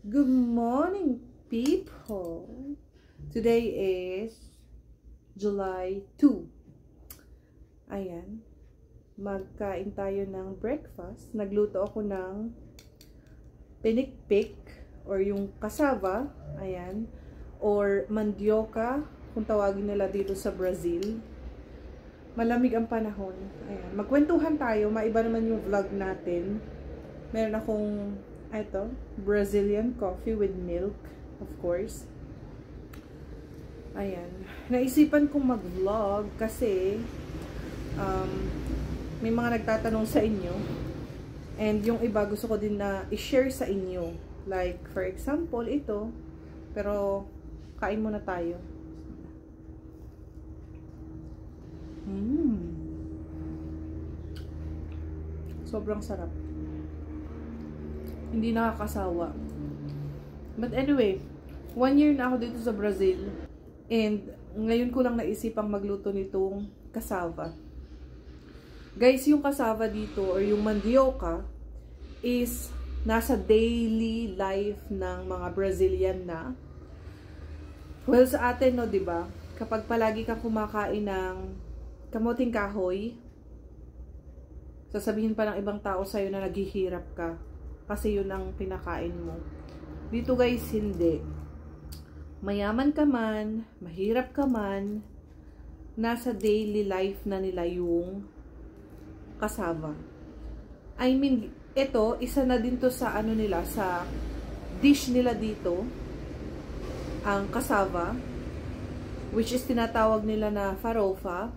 Good morning, people! Today is July 2. Ayan. Magkain tayo ng breakfast. Nagluto ako ng pinikpik or yung cassava. Ayan. Or mandioca, kung tawagin nila dito sa Brazil. Malamig ang panahon. Ayan. Magkwentuhan tayo. Maiba naman yung vlog natin. Meron akong ito, Brazilian coffee with milk, of course. Ayan. Naisipan kong mag-vlog kasi may mga nagtatanong sa inyo. And yung iba gusto ko din na i-share sa inyo. Like, for example, ito. Pero, kain muna tayo. Sobrang sarap. Hindi nakakasawa. But anyway, 1 year na ako dito sa Brazil. And ngayon ko lang naisipang magluto nitong cassava. Guys, yung cassava dito or yung mandioca is nasa daily life ng mga Brazilian na. Well, sa atin, no, diba? Kapag palagi kang kumakain ng kamuting kahoy, sasabihin pa ng ibang tao sa'yo na naghihirap ka. Kasi yun ang pinakain mo. Dito guys, hindi. Mayaman ka man, mahirap ka man, nasa daily life na nila yung cassava. I mean, ito, isa na din to sa ano nila, sa dish nila dito, ang cassava, which is tinatawag nila na farofa.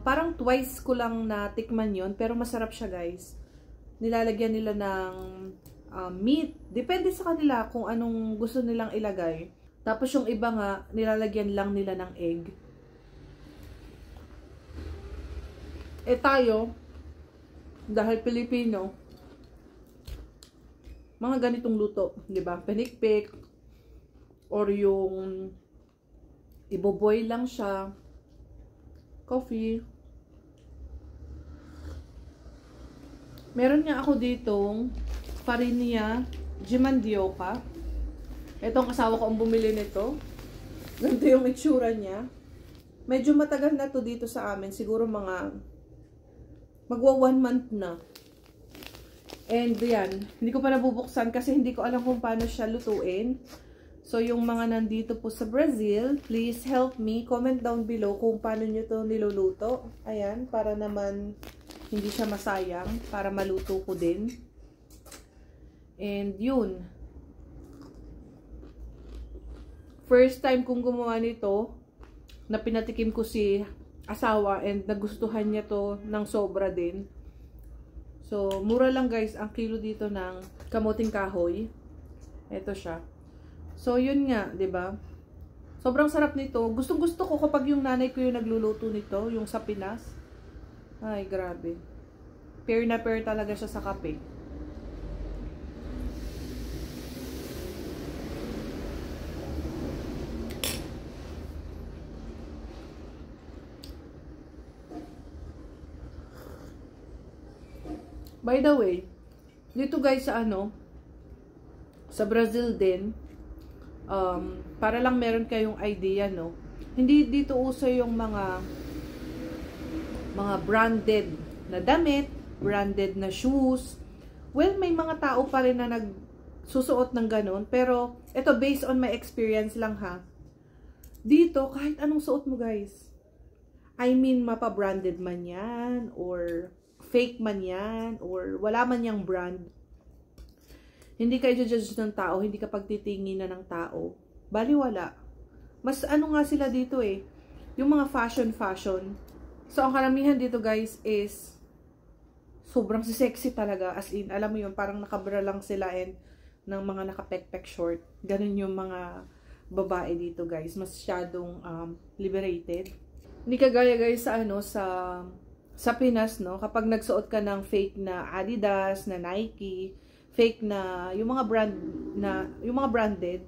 Parang twice ko lang natikman yon, pero masarap siya guys. Nilalagyan nila ng meat. Depende sa kanila kung anong gusto nilang ilagay. Tapos yung iba nga, nilalagyan lang nila ng egg. Eh tayo, dahil Pilipino, mga ganitong luto, di ba? Pinikpik, or yung iboboil lang siya, coffee. Meron nga ako ditong farinha de mandioca. Itong asawa ko ang bumili nito. Ganito yung itsura niya. Medyo matagal na to dito sa amin. Siguro mga magwa 1 month na. And yan. Hindi ko pa nabubuksan kasi hindi ko alam kung paano siya lutuin. So yung mga nandito po sa Brazil, please help me. Comment down below kung paano nyo to niluluto. Ayan. Para naman hindi siya masayang, para maluto ko din. And yun. First time kong gumawa nito, na pinatikim ko si asawa and nagustuhan niya to ng sobra din. So, mura lang guys ang kilo dito ng kamuting kahoy. Ito siya. So, yun nga, 'di ba? Sobrang sarap nito. Gustong-gusto ko kapag yung nanay ko yung nagluluto nito, yung sa Pinas. Ay, grabe. Pair na pair talaga siya sa kape. By the way, dito guys sa sa Brazil din, para lang meron kayong idea, no? Hindi dito uso yung mga branded na damit, branded na shoes. Well, may mga tao pa rin na nagsusuot ng ganun. Pero, ito based on my experience lang ha. Dito, kahit anong suot mo guys. I mean, mapa-branded man yan, or fake man yan, or wala man yang brand. Hindi ka i-judge ng tao, hindi ka pagtitingin na ng tao. Baliwala. Mas ano nga sila dito eh. Yung mga fashion. So, ang karamihan dito guys is sobrang sexy talaga. As in, alam mo yun, parang nakabra lang sila and ng mga nakapekpek short. Ganun yung mga babae dito guys. Masyadong liberated. Hindi kagaya guys sa sa Pinas, no? Kapag nagsuot ka ng fake na Adidas, na Nike, fake na, yung mga branded,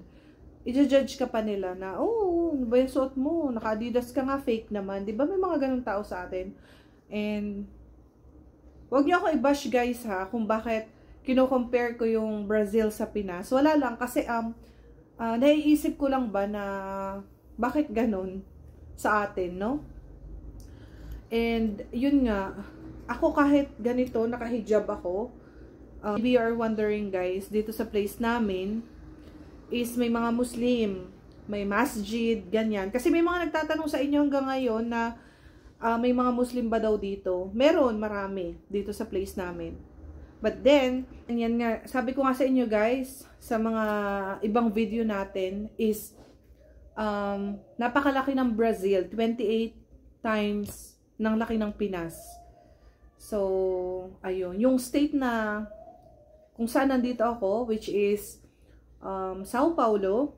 i-judge ka pa nila na, oh, ano ba yung suot mo? Naka-Adidas ka nga, fake naman. Diba may mga ganung tao sa atin? And, wag niyo ako i-bash guys ha, kung bakit kino-compare ko yung Brazil sa Pinas. Wala lang kasi naiisip ko lang ba na bakit ganun sa atin, no? And yun nga, ako kahit ganito, nakahijab ako, maybe you are wondering guys, dito sa place namin, is may mga Muslim, may masjid, ganyan. Kasi may mga nagtatanong sa inyo hanggang ngayon na may mga Muslim ba daw dito? Meron, marami, dito sa place namin. But then, yan nga, sabi ko nga sa inyo guys, sa mga ibang video natin, is napakalaki ng Brazil, 28 times ng laki ng Pinas. So, ayun. Yung state na kung saan nandito ako, which is Sao Paulo,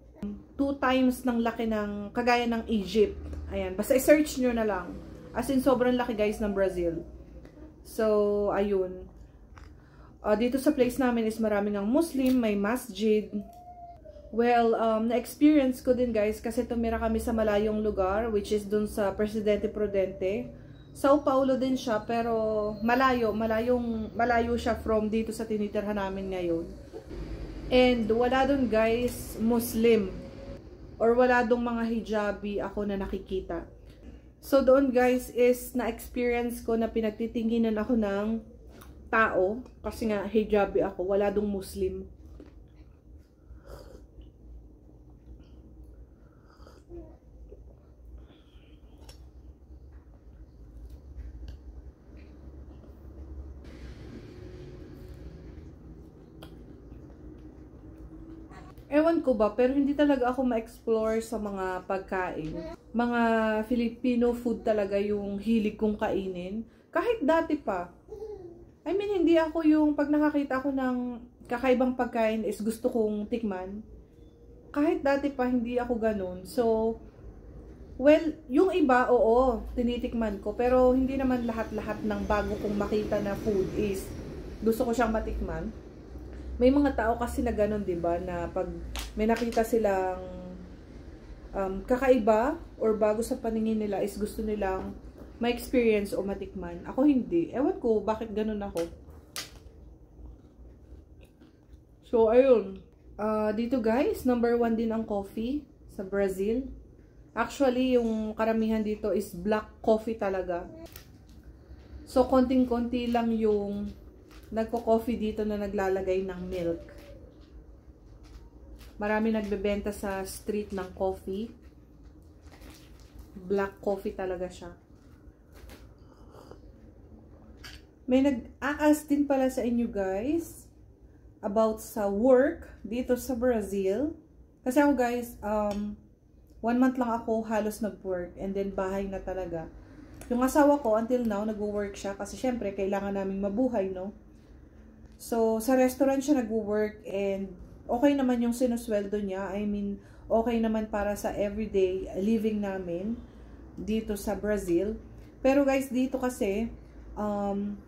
2 times ng laki ng, kagaya ng Egypt. Ayan. Basta i-search nyo na lang. As in, sobrang laki guys ng Brazil. So, ayun. Dito sa place namin is maraming ng Muslim, may masjid. Well, na-experience ko din guys kasi tumira kami sa malayong lugar, which is dun sa Presidente Prudente. Sao Paulo din siya, pero malayo siya from dito sa tinitirhan namin ngayon. And wala dun guys, Muslim. Or wala dong mga hijabi ako na nakikita. So doon guys is na-experience ko na pinagtitinginan ako ng tao. Kasi nga hijabi ako, wala dong Muslim. Ewan ko ba, pero hindi talaga ako ma-explore sa mga pagkain. Mga Filipino food talaga yung hilig kong kainin. Kahit dati pa. I mean, hindi ako yung pag nakakita ako ng kakaibang pagkain is gusto kong tikman. Kahit dati pa, hindi ako ganun. So, well, yung iba, oo, tinitikman ko. Pero hindi naman lahat-lahat ng bago kong makita na food is gusto ko siyang matikman. May mga tao kasi na ganun, 'di ba, na pag may nakita silang kakaiba or bago sa paningin nila is gusto nilang ma-experience o matikman. Ako hindi. Ewan ko bakit ganun ako. So, ayun. Dito guys, number 1 din ang coffee sa Brazil. Actually, yung karamihan dito is black coffee talaga. So, konting-konti lang yung nagko-coffee dito na naglalagay ng milk. Marami nagbebenta sa street ng coffee. Black coffee talaga siya. May nag-a-ask din pala sa inyo guys about sa work dito sa Brazil. Kasi ako guys, 1 month lang ako halos nag-work and then bahay na talaga. Yung asawa ko until now nag-work siya kasi syempre kailangan naming mabuhay, no? So, sa restaurant siya nag-work and okay naman yung sinusweldo niya. I mean, okay naman para sa everyday living namin dito sa Brazil. Pero guys, dito kasi,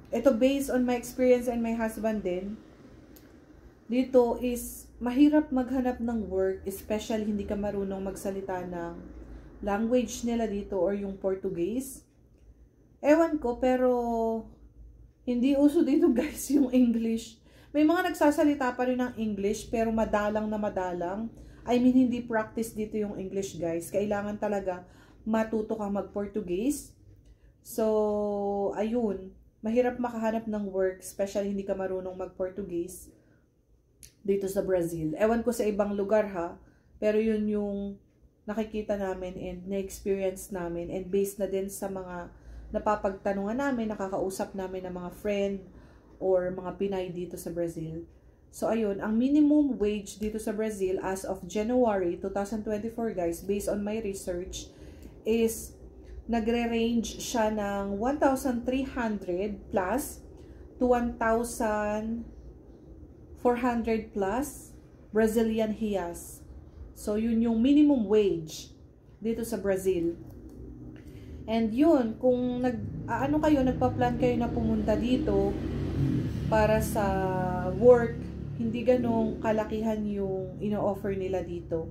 ito based on my experience and my husband din, dito is mahirap maghanap ng work, especially hindi ka marunong magsalita ng language nila dito or yung Portuguese. Ewan ko, pero hindi uso dito guys yung English. May mga nagsasalita pa rin ng English pero madalang na madalang. I mean, hindi practice dito yung English guys. Kailangan talaga matuto kang mag-Portuguese. So, ayun. Mahirap makahanap ng work, especially hindi ka marunong mag-Portuguese dito sa Brazil. Ewan ko sa ibang lugar ha. Pero yun yung nakikita namin and na-experience namin. And based na din sa mga napapagtanungan namin, nakakausap namin ng mga friend or mga Pinay dito sa Brazil. So, ayun, ang minimum wage dito sa Brazil as of January 2024, guys, based on my research, is nagre-range siya ng 1,300 plus to 1,400 plus Brazilian reais. So, yun yung minimum wage dito sa Brazil. And yun, kung nagpa-plan kayo na pumunta dito para sa work, hindi ganong kalakihan yung ino-offer nila dito.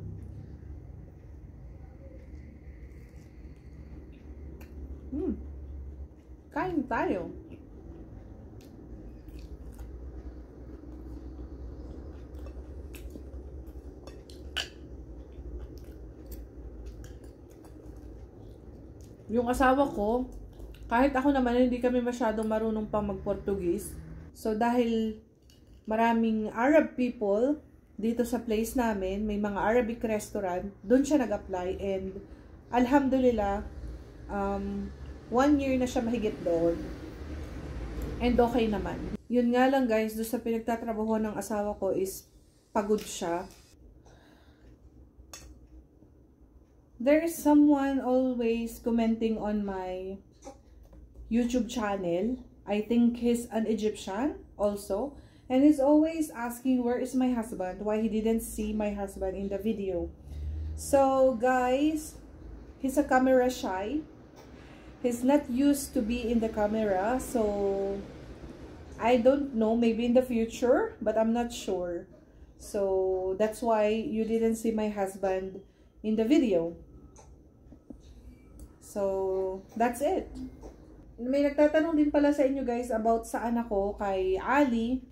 Kain tayo. yung asawa ko, kahit ako naman, hindi kami masyadong marunong pang mag-Portuguese. So, dahil maraming Arab people dito sa place namin, may mga Arabic restaurant, doon siya nag-apply. And, alhamdulillah, 1 year na siya mahigit doon. And okay naman. Yun nga lang guys, doon sa pinagtatrabaho ng asawa ko is pagod siya. There is someone always commenting on my YouTube channel. I think he's an Egyptian also. And he's always asking, where is my husband? Why he didn't see my husband in the video. So guys, he's a camera shy. He's not used to be in the camera. So I don't know, maybe in the future, but I'm not sure. So that's why you didn't see my husband in the video. So that's it. May nagtatanong din pala sa inyo guys about sa anak ko kay Ali.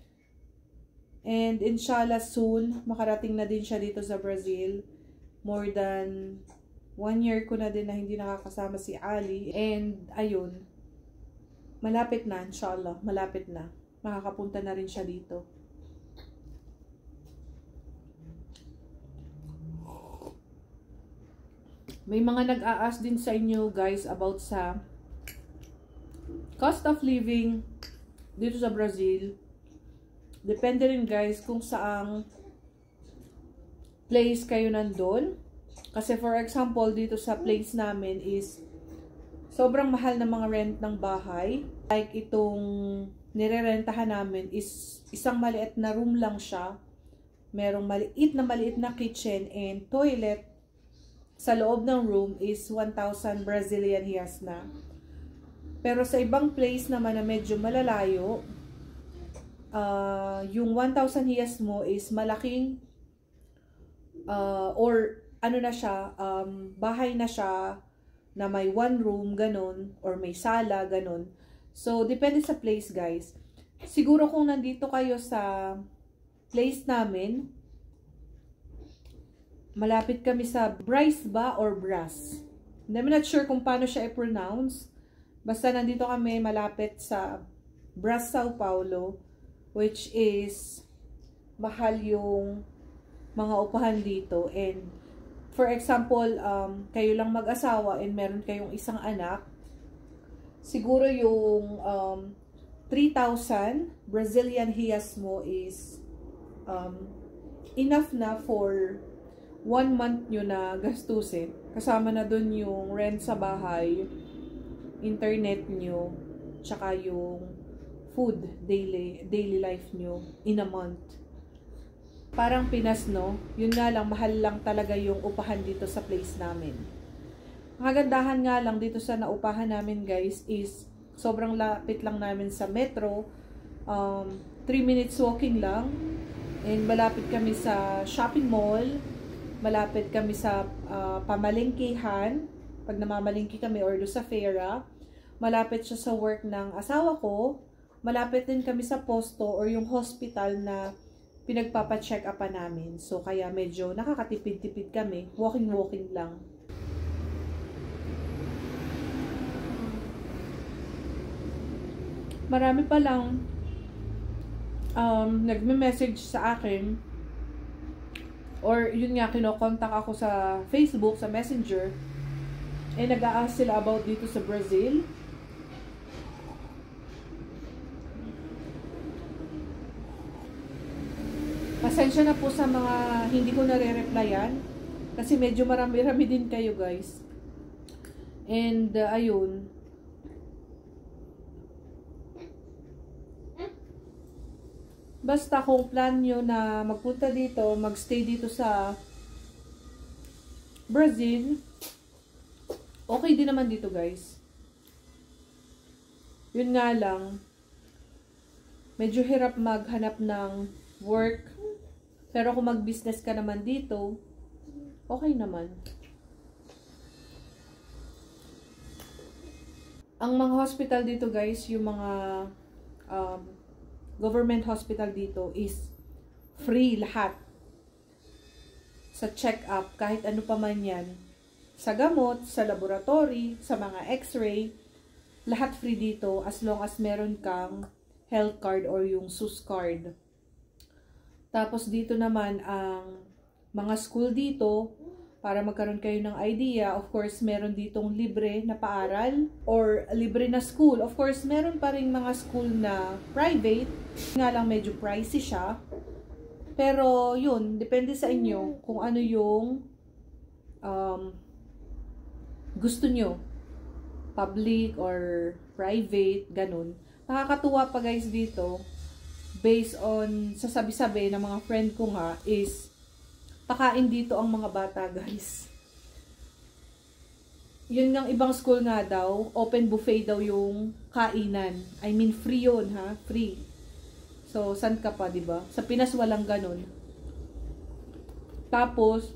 And inshallah soon, makarating na din siya dito sa Brazil. More than 1 year ko na din na hindi nakakasama si Ali. And ayun, malapit na, inshallah, malapit na. Makakapunta na rin siya dito. May mga nag-a-ask din sa inyo guys about sa cost of living dito sa Brazil. Depende rin guys kung saang place kayo nandun. Kasi for example, dito sa place namin is sobrang mahal na mga rent ng bahay. Like itong nirerentahan namin is isang maliit na room lang siya. Merong maliit na kitchen and toilet. Sa loob ng room is 1,000 Brazilian reais na. Pero sa ibang place naman na medyo malalayo, yung 1,000 reais mo is malaking or ano na siya, bahay na siya na may 1 room, ganun, or may sala, ganun. So, depende sa place, guys. Siguro kung nandito kayo sa place namin, malapit kami sa Bryce ba or Bras? I'm not sure kung paano siya i-pronounce. Basta nandito kami malapit sa Bras, Sao Paulo, which is mahal yung mga upahan dito. And for example, kayo lang mag-asawa and meron kayong isang anak, siguro yung 3,000 Brazilian reais mo is enough na for 1 month nyo na gastusin. Kasama na dun yung rent sa bahay, internet nyo, tsaka yung food, daily life nyo in a month. Parang Pinas, no? Yun nga lang, mahal lang talaga yung upahan dito sa place namin. Ang kagandahan nga lang dito sa naupahan namin, guys, is sobrang lapit lang namin sa metro. 3 minutes walking lang. And malapit kami sa shopping mall. Malapit kami sa pamalengkehan. Pag namamalengke kami or do sa Fera. Malapit siya sa work ng asawa ko. Malapit din kami sa posto or yung hospital na pinagpapa-check upan namin. So, kaya medyo nakakatipid-tipid kami. Walking lang. Marami pa lang nagme-message sa akin or yun nga, kinokontak ako sa Facebook, sa Messenger, eh nag-a-ask sila about dito sa Brazil. Pasensya na po sa mga hindi ko nare-replyan kasi medyo marami-rami din kayo, guys. And ayun, basta kung plan nyo na magpunta dito, magstay dito sa Brazil, okay din naman dito, guys. Yun nga lang, medyo hirap maghanap ng work. Pero kung mag-business ka naman dito, okay naman. Ang mga hospital dito, guys, yung mga government hospital dito is free lahat. Sa check-up, kahit ano pa man yan, sa gamot, sa laboratory, sa mga x-ray, lahat free dito as long as meron kang health card or yung SUS card. Tapos dito naman ang mga school dito, para magkaroon kayo ng idea, of course, meron ditong libre na paaral or libre na school. Of course, meron pa rin mga school na private, nga lang medyo pricey siya. Pero yun, depende sa inyo kung ano yung gusto nyo. Public or private, ganun. Nakakatuwa pa guys dito, based on sa sabi-sabi ng mga friend ko nga is, pakain dito ang mga bata, guys. Yun ng ibang school nga daw, open buffet daw yung kainan. I mean, free yun, ha? Free. So, san ka pa, diba? Sa Pinas, walang ganun. Tapos,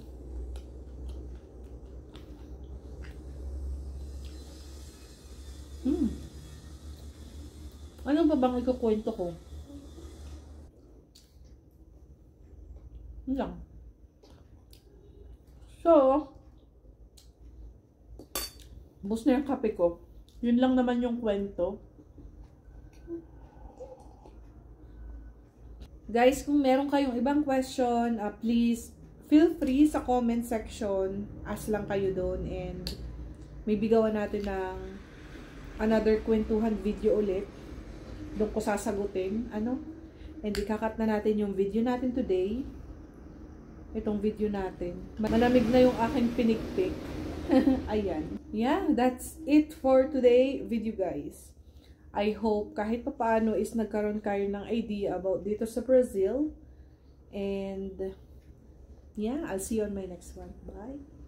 ano ba bang ikukwento ko? Yun lang. So, bus na yung kape ko. Yun lang naman yung kwento. Guys, kung meron kayong ibang question, please feel free sa comment section. Ask lang kayo doon and maybe gawa natin ng another kwentuhan video ulit. Doon ko sasagutin. And ikakat na natin yung video natin today. Itong video natin. Malamig na yung aking pinikpik. Ayan. Yeah, that's it for today video, guys. I hope kahit pa paano is nagkaroon kayo ng idea about dito sa Brazil. And yeah, I'll see you on my next one. Bye!